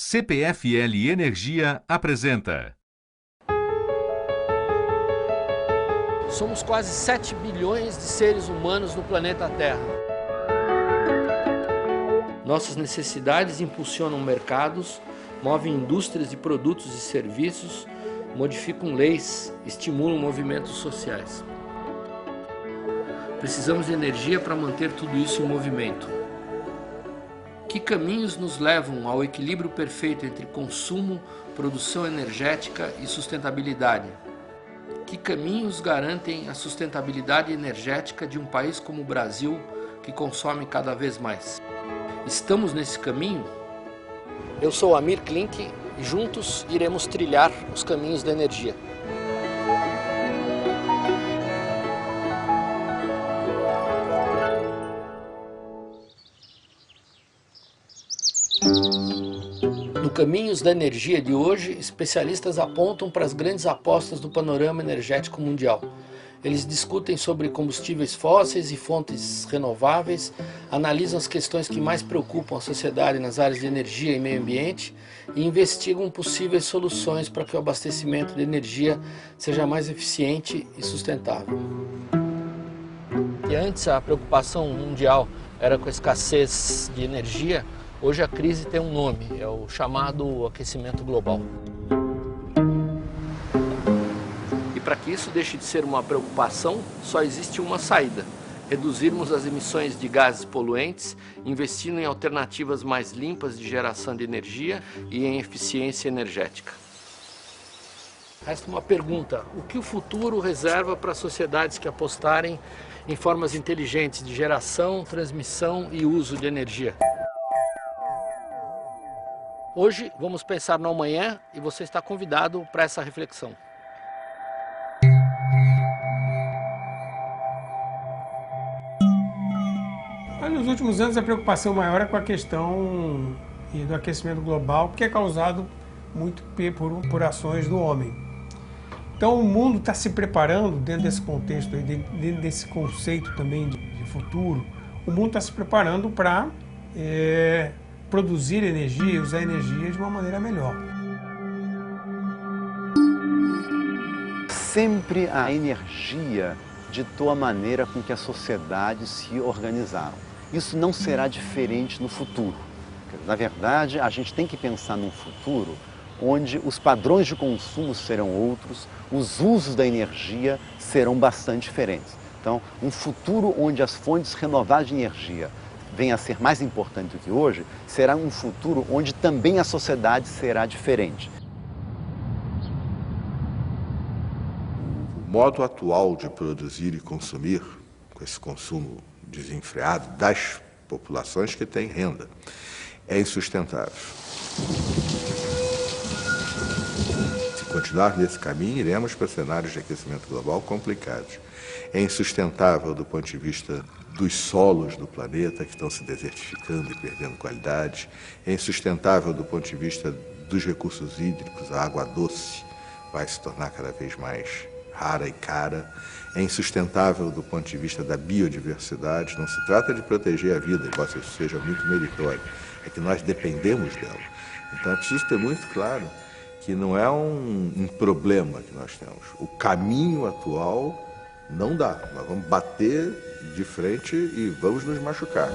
CPFL Energia apresenta. Somos quase 7 bilhões de seres humanos no planeta Terra. Nossas necessidades impulsionam mercados, movem indústrias de produtos e serviços, modificam leis, estimulam movimentos sociais. Precisamos de energia para manter tudo isso em movimento. Que caminhos nos levam ao equilíbrio perfeito entre consumo, produção energética e sustentabilidade? Que caminhos garantem a sustentabilidade energética de um país como o Brasil, que consome cada vez mais? Estamos nesse caminho? Eu sou Amir Klink e juntos iremos trilhar os caminhos da energia. No Caminhos da Energia de hoje, especialistas apontam para as grandes apostas do panorama energético mundial. Eles discutem sobre combustíveis fósseis e fontes renováveis, analisam as questões que mais preocupam a sociedade nas áreas de energia e meio ambiente e investigam possíveis soluções para que o abastecimento de energia seja mais eficiente e sustentável. E antes a preocupação mundial era com a escassez de energia, hoje a crise tem um nome, é o chamado aquecimento global. E para que isso deixe de ser uma preocupação, só existe uma saída: reduzirmos as emissões de gases poluentes, investindo em alternativas mais limpas de geração de energia e em eficiência energética. Resta uma pergunta: o que o futuro reserva para sociedades que apostarem em formas inteligentes de geração, transmissão e uso de energia? Hoje vamos pensar no amanhã e você está convidado para essa reflexão. Nos últimos anos a preocupação maior é com a questão do aquecimento global, que é causado muito por ações do homem. Então o mundo está se preparando dentro desse contexto, dentro desse conceito também de futuro, o mundo está se preparando para produzir energia e usar energia de uma maneira melhor. Sempre a energia ditou a maneira com que as sociedades se organizaram. Isso não será diferente no futuro. Na verdade, a gente tem que pensar num futuro onde os padrões de consumo serão outros, os usos da energia serão bastante diferentes. Então, um futuro onde as fontes renováveis de energia venha a ser mais importante do que hoje, será um futuro onde também a sociedade será diferente. O modo atual de produzir e consumir, com esse consumo desenfreado das populações que têm renda, é insustentável. Se continuar nesse caminho, iremos para cenários de aquecimento global complicados. É insustentável do ponto de vista dos solos do planeta, que estão se desertificando e perdendo qualidade. É insustentável do ponto de vista dos recursos hídricos, a água doce vai se tornar cada vez mais rara e cara. É insustentável do ponto de vista da biodiversidade. Não se trata de proteger a vida, embora isso seja muito meritório, é que nós dependemos dela. Então é preciso ter muito claro que não é um problema que nós temos. O caminho atual não dá. Nós vamos bater de frente e vamos nos machucar.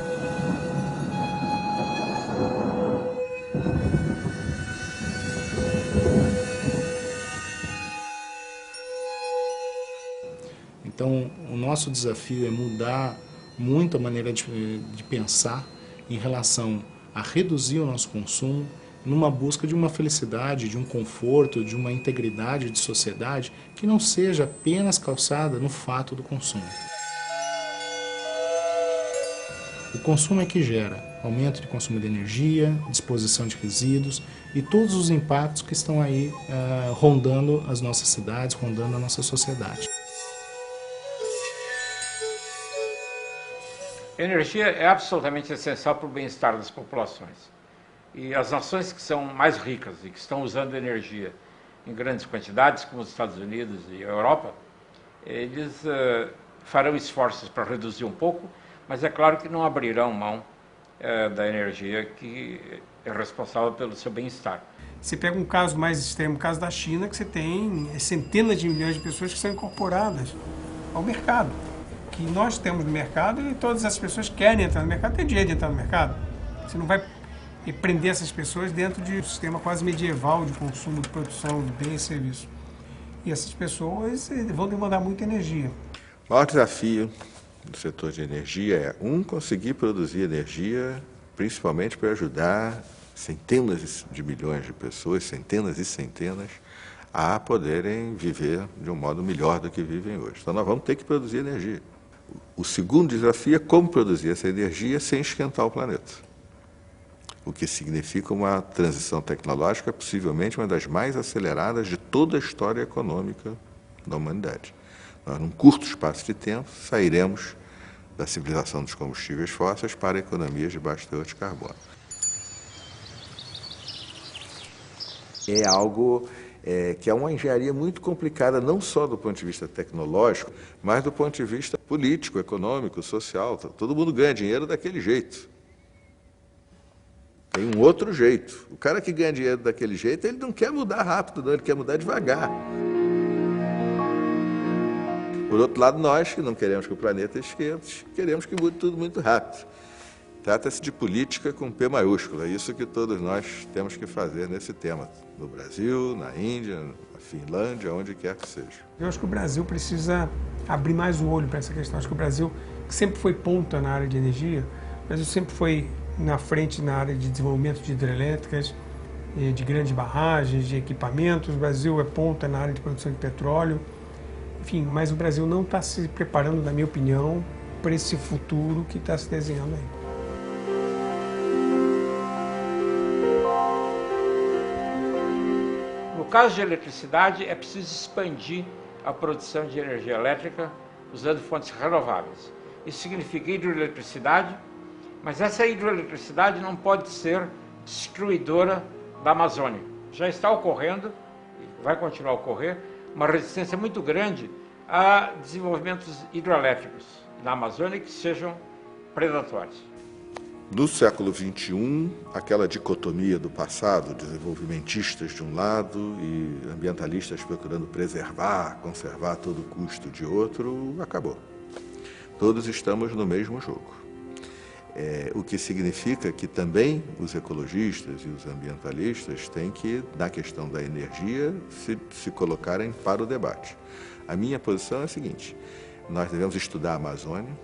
Então, o nosso desafio é mudar muito a maneira de pensar em relação a reduzir o nosso consumo, numa busca de uma felicidade, de um conforto, de uma integridade de sociedade que não seja apenas calçada no fato do consumo. O consumo é que gera aumento de consumo de energia, disposição de resíduos e todos os impactos que estão aí rondando as nossas cidades, rondando a nossa sociedade. A energia é absolutamente essencial para o bem-estar das populações. E as nações que são mais ricas e que estão usando energia em grandes quantidades, como os Estados Unidos e a Europa, eles farão esforços para reduzir um pouco, mas é claro que não abrirão mão da energia que é responsável pelo seu bem-estar. Você pega um caso mais extremo, o caso da China, que você tem centenas de milhões de pessoas que são incorporadas ao mercado. Que nós temos no mercado e todas essas pessoas querem entrar no mercado, tem direito de entrar no mercado. Você não vai prender essas pessoas dentro de um sistema quase medieval de consumo, de produção de bens e serviços. E essas pessoas vão demandar muita energia. O maior desafio do setor de energia é, conseguir produzir energia, principalmente para ajudar centenas de milhões de pessoas, centenas e centenas, a poderem viver de um modo melhor do que vivem hoje. Então nós vamos ter que produzir energia. O segundo desafio é como produzir essa energia sem esquentar o planeta. O que significa uma transição tecnológica, possivelmente uma das mais aceleradas de toda a história econômica da humanidade. Nós, num curto espaço de tempo, sairemos da civilização dos combustíveis fósseis para economias de baixo teor de carbono. É algo que é uma engenharia muito complicada, não só do ponto de vista tecnológico, mas do ponto de vista político, econômico, social. Todo mundo ganha dinheiro daquele jeito. Tem um outro jeito. O cara que ganha dinheiro daquele jeito, ele não quer mudar rápido, não, ele quer mudar devagar. Por outro lado, nós, que não queremos que o planeta esquente, queremos que mude tudo muito rápido. Trata-se de política com P maiúsculo, é isso que todos nós temos que fazer nesse tema, no Brasil, na Índia, na Finlândia, onde quer que seja. Eu acho que o Brasil precisa abrir mais o olho para essa questão. Acho que o Brasil, que sempre foi ponta na área de energia, o Brasil sempre foi na frente na área de desenvolvimento de hidrelétricas, de grandes barragens, de equipamentos. O Brasil é ponta na área de produção de petróleo. Enfim, mas o Brasil não está se preparando, na minha opinião, para esse futuro que está se desenhando aí. No caso de eletricidade, é preciso expandir a produção de energia elétrica usando fontes renováveis. Isso significa hidroeletricidade, mas essa hidroeletricidade não pode ser destruidora da Amazônia. Já está ocorrendo, e vai continuar a ocorrer, uma resistência muito grande a desenvolvimentos hidroelétricos na Amazônia que sejam predatórios. No século XXI, aquela dicotomia do passado, desenvolvimentistas de um lado e ambientalistas procurando preservar, conservar a todo custo de outro, acabou. Todos estamos no mesmo jogo. O que significa que também os ecologistas e os ambientalistas têm que, na questão da energia, se colocarem para o debate. A minha posição é a seguinte: nós devemos estudar a Amazônia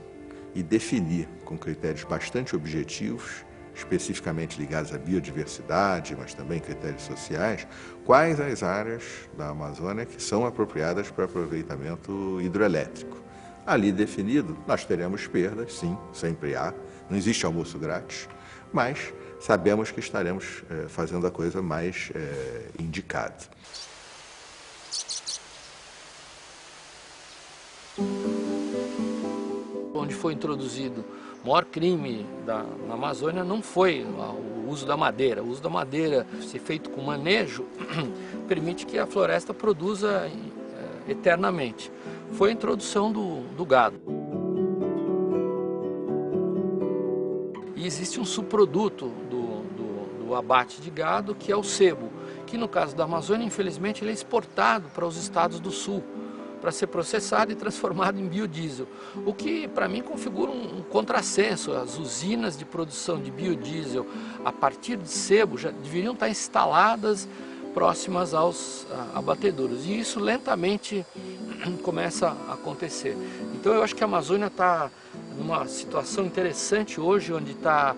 e definir, com critérios bastante objetivos, especificamente ligados à biodiversidade, mas também critérios sociais, quais as áreas da Amazônia que são apropriadas para aproveitamento hidroelétrico. Ali definido, nós teremos perdas, sim, sempre há, não existe almoço grátis, mas sabemos que estaremos fazendo a coisa mais indicada. Onde foi introduzido o maior crime na Amazônia não foi o uso da madeira. O uso da madeira, se feito com manejo, permite que a floresta produza eternamente. Foi a introdução do gado. E existe um subproduto do abate de gado, que é o sebo, que no caso da Amazônia, infelizmente, ele é exportado para os estados do sul, para ser processado e transformado em biodiesel, o que para mim configura um contrassenso. As usinas de produção de biodiesel a partir de sebo já deveriam estar instaladas próximas aos abatedouros, e isso lentamente começa a acontecer. Então eu acho que a Amazônia está numa situação interessante hoje, onde está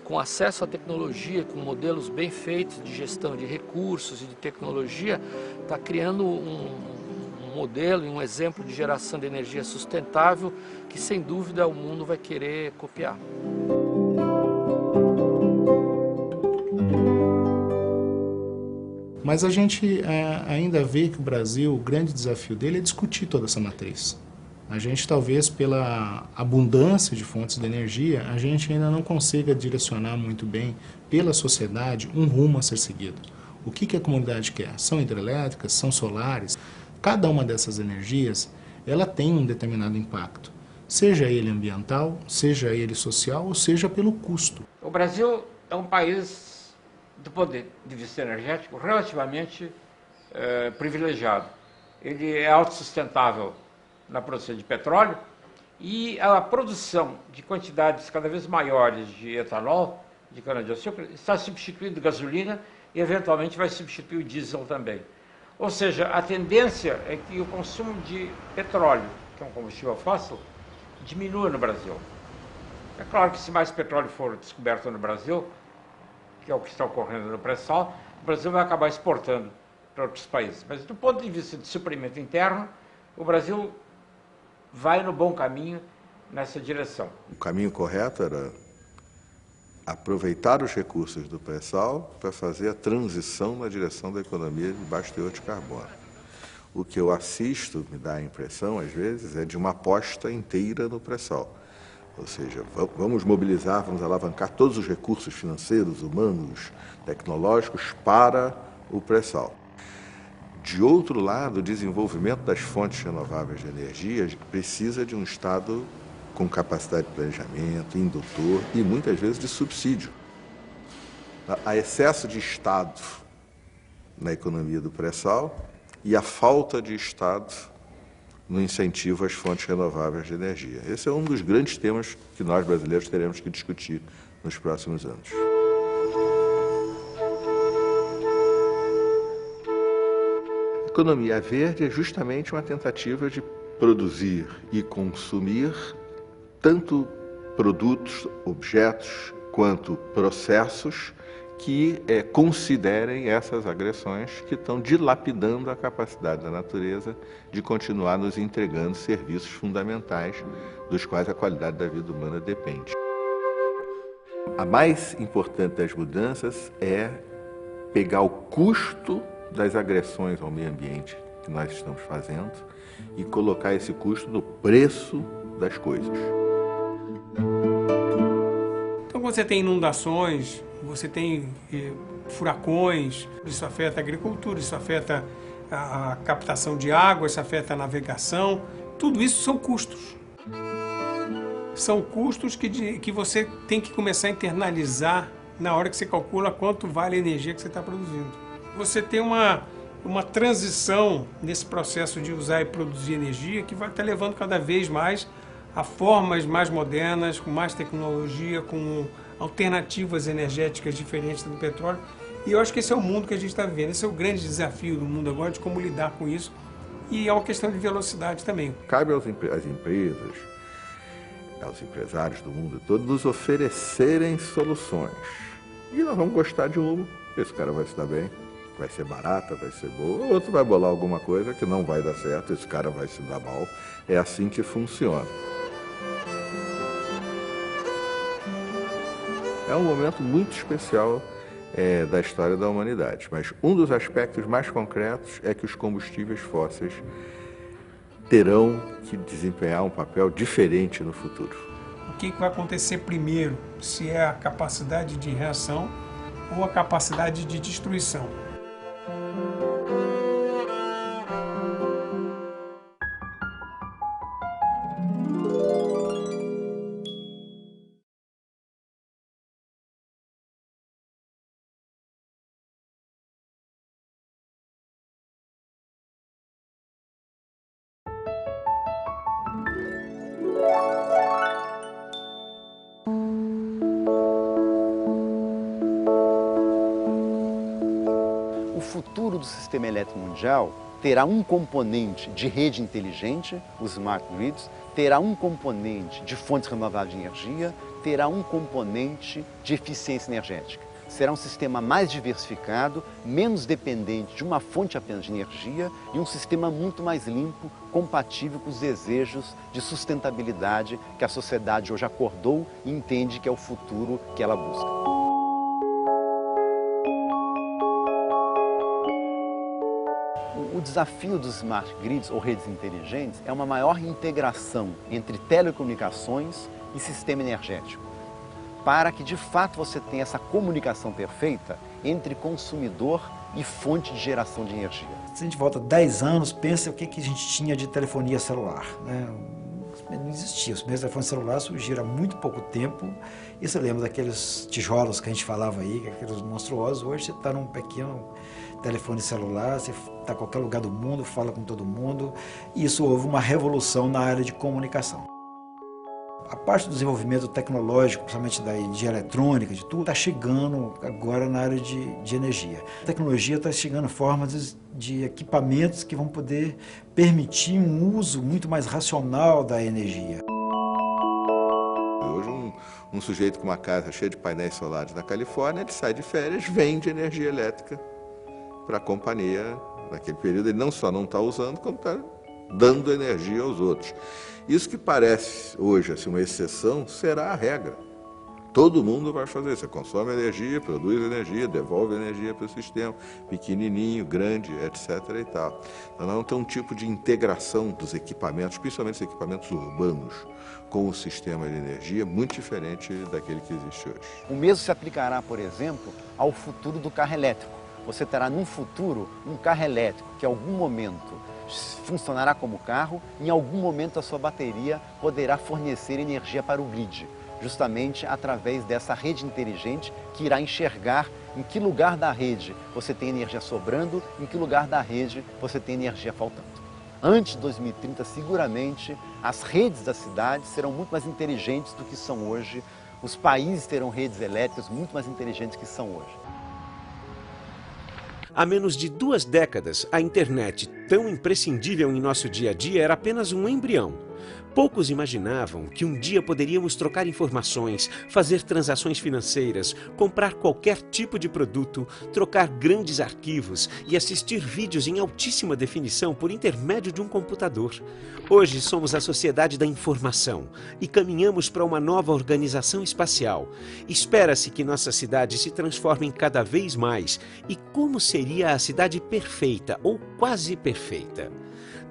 com acesso à tecnologia, com modelos bem feitos de gestão de recursos e de tecnologia, está criando um modelo e um exemplo de geração de energia sustentável que, sem dúvida, o mundo vai querer copiar. Mas a gente ainda vê que o Brasil, o grande desafio dele é discutir toda essa matriz. A gente, talvez pela abundância de fontes de energia, a gente ainda não consiga direcionar muito bem pela sociedade um rumo a ser seguido. O que a comunidade quer? São hidrelétricas? São solares? Cada uma dessas energias, ela tem um determinado impacto, seja ele ambiental, seja ele social, ou seja pelo custo. O Brasil é um país do ponto de vista energético, relativamente privilegiado. Ele é autossustentável na produção de petróleo e a produção de quantidades cada vez maiores de etanol, de cana-de-açúcar, está substituindo gasolina e eventualmente vai substituir o diesel também. Ou seja, a tendência é que o consumo de petróleo, que é um combustível fóssil, diminua no Brasil. É claro que se mais petróleo for descoberto no Brasil, que é o que está ocorrendo no pré-sal, o Brasil vai acabar exportando para outros países. Mas do ponto de vista de suprimento interno, o Brasil vai no bom caminho nessa direção. O caminho correto era aproveitar os recursos do pré-sal para fazer a transição na direção da economia de baixo teor de carbono. O que eu assisto, me dá a impressão, às vezes, é de uma aposta inteira no pré-sal. Ou seja, vamos mobilizar, vamos alavancar todos os recursos financeiros, humanos, tecnológicos para o pré-sal. De outro lado, o desenvolvimento das fontes renováveis de energia precisa de um Estado com capacidade de planejamento, indutor e muitas vezes de subsídio. Há excesso de Estado na economia do pré-sal e a falta de Estado no incentivo às fontes renováveis de energia. Esse é um dos grandes temas que nós brasileiros teremos que discutir nos próximos anos. A economia verde é justamente uma tentativa de produzir e consumir tanto produtos, objetos, quanto processos que considerem essas agressões que estão dilapidando a capacidade da natureza de continuar nos entregando serviços fundamentais dos quais a qualidade da vida humana depende. A mais importante das mudanças é pegar o custo das agressões ao meio ambiente que nós estamos fazendo e colocar esse custo no preço das coisas. Então, quando você tem inundações, você tem furacões, isso afeta a agricultura, isso afeta a captação de água, isso afeta a navegação, tudo isso são custos. São custos que você tem que começar a internalizar na hora que você calcula quanto vale a energia que você está produzindo. Você tem uma transição nesse processo de usar e produzir energia que vai estar levando cada vez mais a formas mais modernas, com mais tecnologia, com alternativas energéticas diferentes do petróleo. E eu acho que esse é o mundo que a gente está vivendo. Esse é o grande desafio do mundo agora, de como lidar com isso. E é uma questão de velocidade também. Cabe às empresas, aos empresários do mundo todo, nos oferecerem soluções. E nós vamos gostar de uma. Esse cara vai se dar bem, vai ser barata, vai ser boa. O outro vai bolar alguma coisa que não vai dar certo, esse cara vai se dar mal. É assim que funciona. É um momento muito especial da história da humanidade, mas um dos aspectos mais concretos é que os combustíveis fósseis terão que desempenhar um papel diferente no futuro. O que vai acontecer primeiro, se é a capacidade de reação ou a capacidade de destruição? O futuro do sistema elétrico mundial terá um componente de rede inteligente, os smart grids, terá um componente de fontes renováveis de energia, terá um componente de eficiência energética. Será um sistema mais diversificado, menos dependente de uma fonte apenas de energia e um sistema muito mais limpo, compatível com os desejos de sustentabilidade que a sociedade hoje acordou e entende que é o futuro que ela busca. O desafio dos smart grids ou redes inteligentes é uma maior integração entre telecomunicações e sistema energético, para que de fato você tenha essa comunicação perfeita entre consumidor e fonte de geração de energia. Se a gente volta 10 anos, pensa o que a gente tinha de telefonia celular, né? não existia. Os primeiros telefones celulares surgiram há muito pouco tempo. E você lembra daqueles tijolos que a gente falava aí, aqueles monstruosos. Hoje você está num pequeno telefone celular, você está em qualquer lugar do mundo, fala com todo mundo. E isso houve uma revolução na área de comunicação. A parte do desenvolvimento tecnológico, principalmente de eletrônica, de tudo, está chegando agora na área de energia. A tecnologia está chegando formas de equipamentos que vão poder permitir um uso muito mais racional da energia. Hoje um sujeito com uma casa cheia de painéis solares na Califórnia, ele sai de férias, vende energia elétrica para a companhia. Naquele período ele não só não está usando, como está dando energia aos outros. Isso que parece hoje assim, uma exceção, será a regra. Todo mundo vai fazer isso. Você consome energia, produz energia, devolve energia para o sistema, pequenininho, grande, etc. e tal. Então, não tem um tipo de integração dos equipamentos, principalmente os equipamentos urbanos, com o sistema de energia muito diferente daquele que existe hoje. O mesmo se aplicará, por exemplo, ao futuro do carro elétrico. Você terá, num futuro, um carro elétrico que, em algum momento, funcionará como carro, em algum momento a sua bateria poderá fornecer energia para o grid, justamente através dessa rede inteligente que irá enxergar em que lugar da rede você tem energia sobrando, em que lugar da rede você tem energia faltando. Antes de 2030, seguramente, as redes das cidades serão muito mais inteligentes do que são hoje, os países terão redes elétricas muito mais inteligentes do que são hoje. Há menos de 2 décadas, a internet, tão imprescindível em nosso dia a dia, era apenas um embrião. Poucos imaginavam que um dia poderíamos trocar informações, fazer transações financeiras, comprar qualquer tipo de produto, trocar grandes arquivos e assistir vídeos em altíssima definição por intermédio de um computador. Hoje somos a sociedade da informação e caminhamos para uma nova organização espacial. Espera-se que nossa cidade se transforme cada vez mais. E como seria a cidade perfeita ou quase perfeita?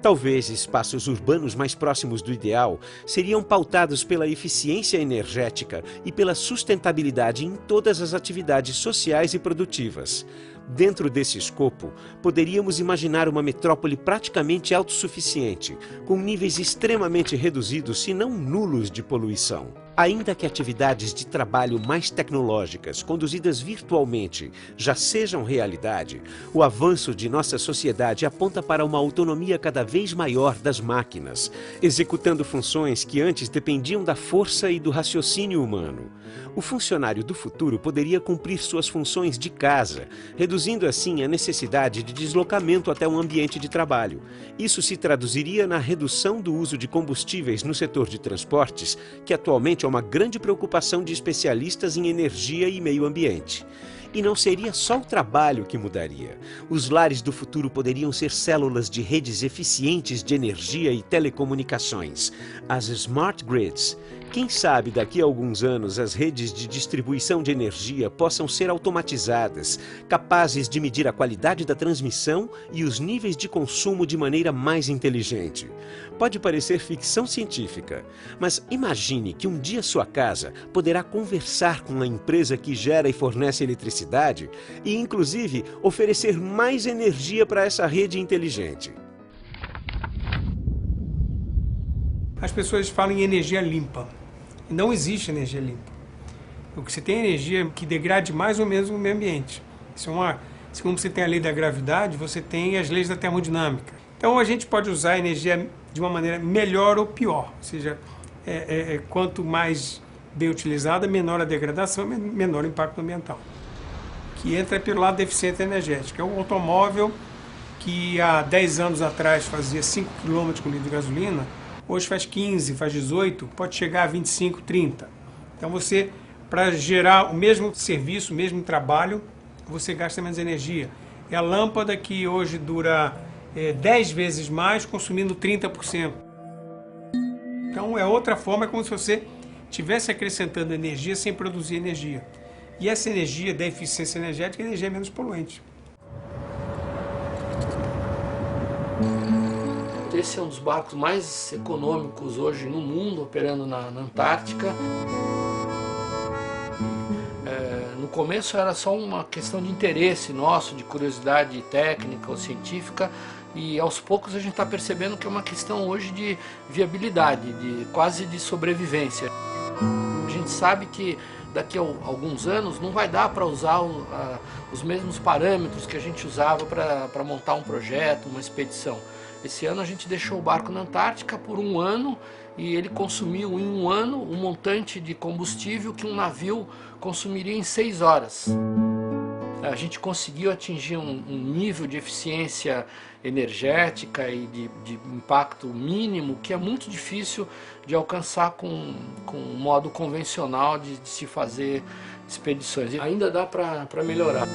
Talvez espaços urbanos mais próximos do ideal seriam pautados pela eficiência energética e pela sustentabilidade em todas as atividades sociais e produtivas. Dentro desse escopo, poderíamos imaginar uma metrópole praticamente autossuficiente, com níveis extremamente reduzidos, se não nulos, de poluição. Ainda que atividades de trabalho mais tecnológicas, conduzidas virtualmente, já sejam realidade, o avanço de nossa sociedade aponta para uma autonomia cada vez maior das máquinas, executando funções que antes dependiam da força e do raciocínio humano. O funcionário do futuro poderia cumprir suas funções de casa, reduzindo assim a necessidade de deslocamento até um ambiente de trabalho. Isso se traduziria na redução do uso de combustíveis no setor de transportes, que atualmente é uma grande preocupação de especialistas em energia e meio ambiente. E não seria só o trabalho que mudaria. Os lares do futuro poderiam ser células de redes eficientes de energia e telecomunicações, as Smart Grids. Quem sabe daqui a alguns anos as redes de distribuição de energia possam ser automatizadas, capazes de medir a qualidade da transmissão e os níveis de consumo de maneira mais inteligente. Pode parecer ficção científica, mas imagine que um dia sua casa poderá conversar com a empresa que gera e fornece eletricidade e, inclusive, oferecer mais energia para essa rede inteligente. As pessoas falam em energia limpa. Não existe energia limpa. O que você tem é energia que degrade mais ou menos o meio ambiente. Como você tem a lei da gravidade, você tem as leis da termodinâmica. Então a gente pode usar a energia de uma maneira melhor ou pior. Ou seja, quanto mais bem utilizada, menor a degradação, menor o impacto ambiental. Que entra pelo lado da eficiência energética. É um automóvel que há 10 anos atrás fazia 5 km com litro de gasolina, hoje faz 15, faz 18, pode chegar a 25, 30. Então você, para gerar o mesmo serviço, o mesmo trabalho, você gasta menos energia. É a lâmpada que hoje dura 10 vezes mais, consumindo 30%. Então é outra forma, é como se você estivesse acrescentando energia sem produzir energia. E essa energia da eficiência energética é energia menos poluente. Esse é um dos barcos mais econômicos hoje no mundo, operando na Antártica. No começo era só uma questão de interesse nosso, de curiosidade técnica ou científica, e aos poucos a gente está percebendo que é uma questão hoje de viabilidade, quase de sobrevivência. A gente sabe que daqui a alguns anos não vai dar para usar os mesmos parâmetros que a gente usava para montar um projeto, uma expedição. Esse ano a gente deixou o barco na Antártica por 1 ano e ele consumiu em 1 ano um montante de combustível que um navio consumiria em 6 horas. A gente conseguiu atingir um nível de eficiência energética e de impacto mínimo que é muito difícil de alcançar com o modo convencional de se fazer expedições. E ainda dá para melhorar.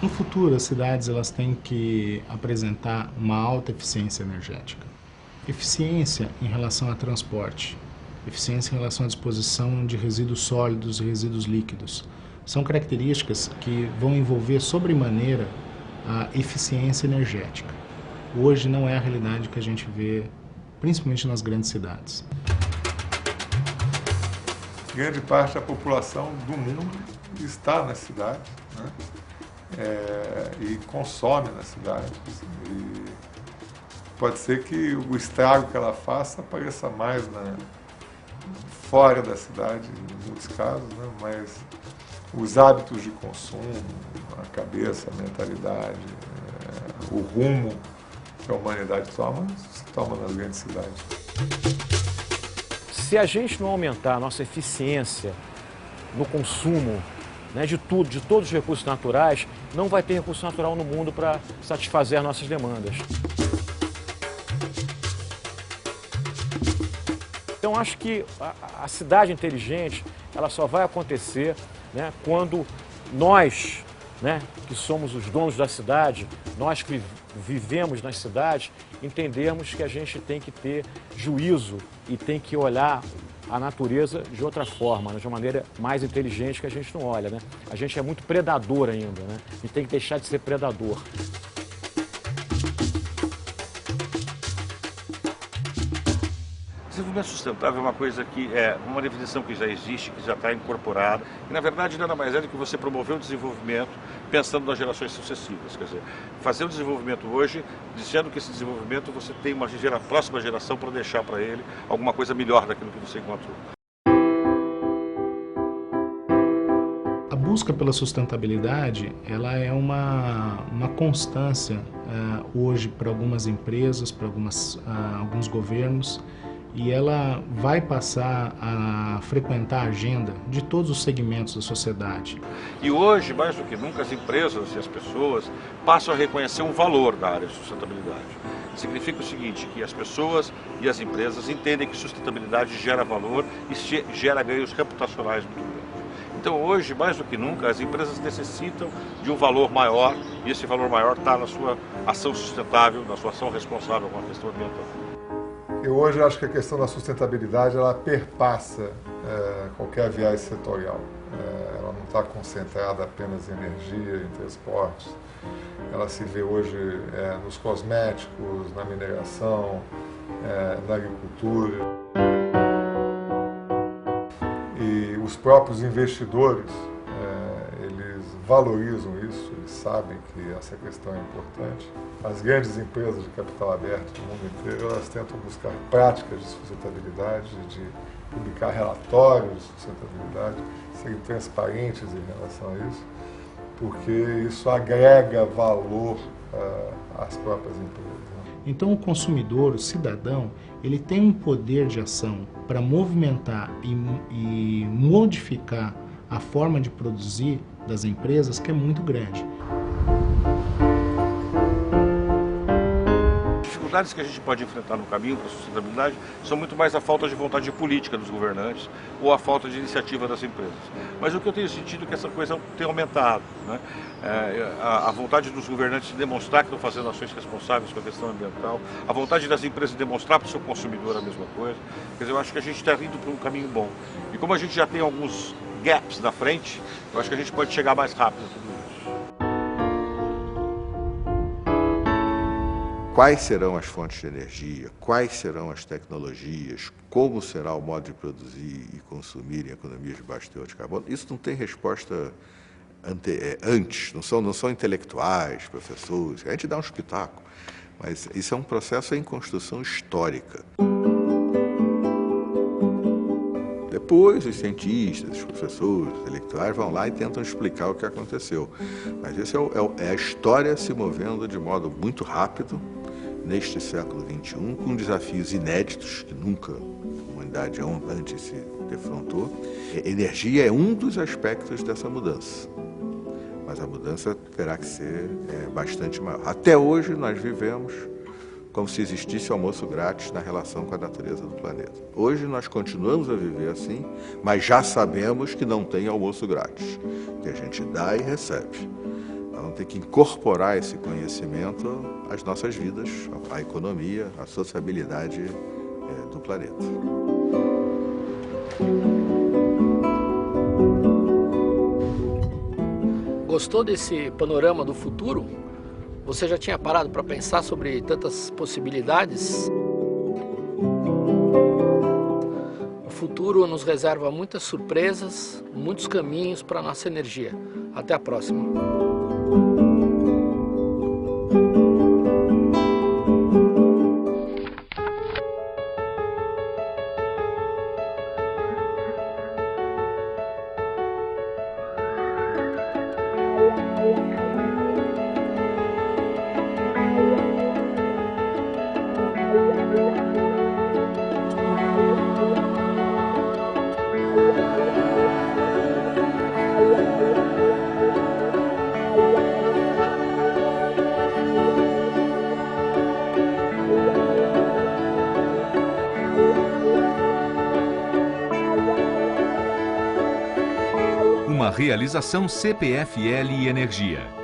No futuro, as cidades elas têm que apresentar uma alta eficiência energética. Eficiência em relação a transporte, eficiência em relação à disposição de resíduos sólidos e resíduos líquidos. São características que vão envolver sobremaneira a eficiência energética. Hoje não é a realidade que a gente vê, principalmente nas grandes cidades. Grande parte da população do mundo está nas cidades, né? E consome nas cidades. E pode ser que o estrago que ela faça apareça mais fora da cidade, em muitos casos, né? Mas os hábitos de consumo, a cabeça, a mentalidade, o rumo que a humanidade toma, se toma nas grandes cidades. Se a gente não aumentar a nossa eficiência no consumo, né, de tudo, de todos os recursos naturais, não vai ter recurso natural no mundo para satisfazer as nossas demandas. Então acho que a cidade inteligente ela só vai acontecer, né, quando nós, né, que somos os donos da cidade, nós que vivemos nas cidades, entendermos que a gente tem que ter juízo e tem que olhar a natureza de outra forma, né, de uma maneira mais inteligente que a gente não olha, né? A gente é muito predador ainda, né? E tem que deixar de ser predador. Desenvolvimento sustentável é uma coisa que é uma definição que já existe, que já está incorporada, e na verdade nada mais é do que você promover o desenvolvimento pensando nas gerações sucessivas, quer dizer, fazer o desenvolvimento hoje, dizendo que esse desenvolvimento você tem uma próxima geração para deixar para ele alguma coisa melhor daquilo que você encontrou. A busca pela sustentabilidade, ela é uma constância hoje para algumas empresas, para alguns governos, e ela vai passar a frequentar a agenda de todos os segmentos da sociedade. E hoje, mais do que nunca, as empresas e as pessoas passam a reconhecer um valor da área de sustentabilidade. Significa o seguinte, que as pessoas e as empresas entendem que sustentabilidade gera valor e gera ganhos reputacionais muito grandes. Então hoje, mais do que nunca, as empresas necessitam de um valor maior, e esse valor maior está na sua ação sustentável, na sua ação responsável com a questão ambiental. Eu hoje acho que a questão da sustentabilidade ela perpassa qualquer viés setorial. Ela não está concentrada apenas em energia, em transportes. Ela se vê hoje nos cosméticos, na mineração, na agricultura. E os próprios investidores, eles valorizam isso, eles sabem que essa questão é importante. As grandes empresas de capital aberto do mundo inteiro, elas tentam buscar práticas de sustentabilidade, de publicar relatórios de sustentabilidade, serem transparentes em relação a isso, porque isso agrega valor às próprias empresas. Então o consumidor, o cidadão, ele tem um poder de ação para movimentar e modificar a forma de produzir das empresas que é muito grande. As dificuldades que a gente pode enfrentar no caminho para a sustentabilidade são muito mais a falta de vontade política dos governantes ou a falta de iniciativa das empresas. Mas o que eu tenho sentido é que essa coisa tem aumentado, né? A vontade dos governantes de demonstrar que estão fazendo ações responsáveis com a questão ambiental, a vontade das empresas de demonstrar para o seu consumidor a mesma coisa. Quer dizer, eu acho que a gente está indo por um caminho bom. E como a gente já tem alguns gaps na frente, eu acho que a gente pode chegar mais rápido a tudo isso. quais serão as fontes de energia, quais serão as tecnologias, como será o modo de produzir e consumir em economias de baixo teor de carbono, isso não tem resposta antes, não são intelectuais, professores, a gente dá um espetáculo, mas isso é um processo em construção histórica. Depois, os cientistas, os professores, os intelectuais vão lá e tentam explicar o que aconteceu. Mas isso é a história se movendo de modo muito rápido, neste século XXI, com desafios inéditos, que nunca a humanidade antes se defrontou. Energia é um dos aspectos dessa mudança. Mas a mudança terá que ser bastante maior. Até hoje, nós vivemos como se existisse almoço grátis na relação com a natureza do planeta. Hoje nós continuamos a viver assim, mas já sabemos que não tem almoço grátis, que a gente dá e recebe. Nós vamos ter que incorporar esse conhecimento às nossas vidas, à economia, à sociabilidade do planeta. Gostou desse panorama do futuro? Você já tinha parado para pensar sobre tantas possibilidades? O futuro nos reserva muitas surpresas, muitos caminhos para a nossa energia. Até a próxima! Uma realização CPFL Energia.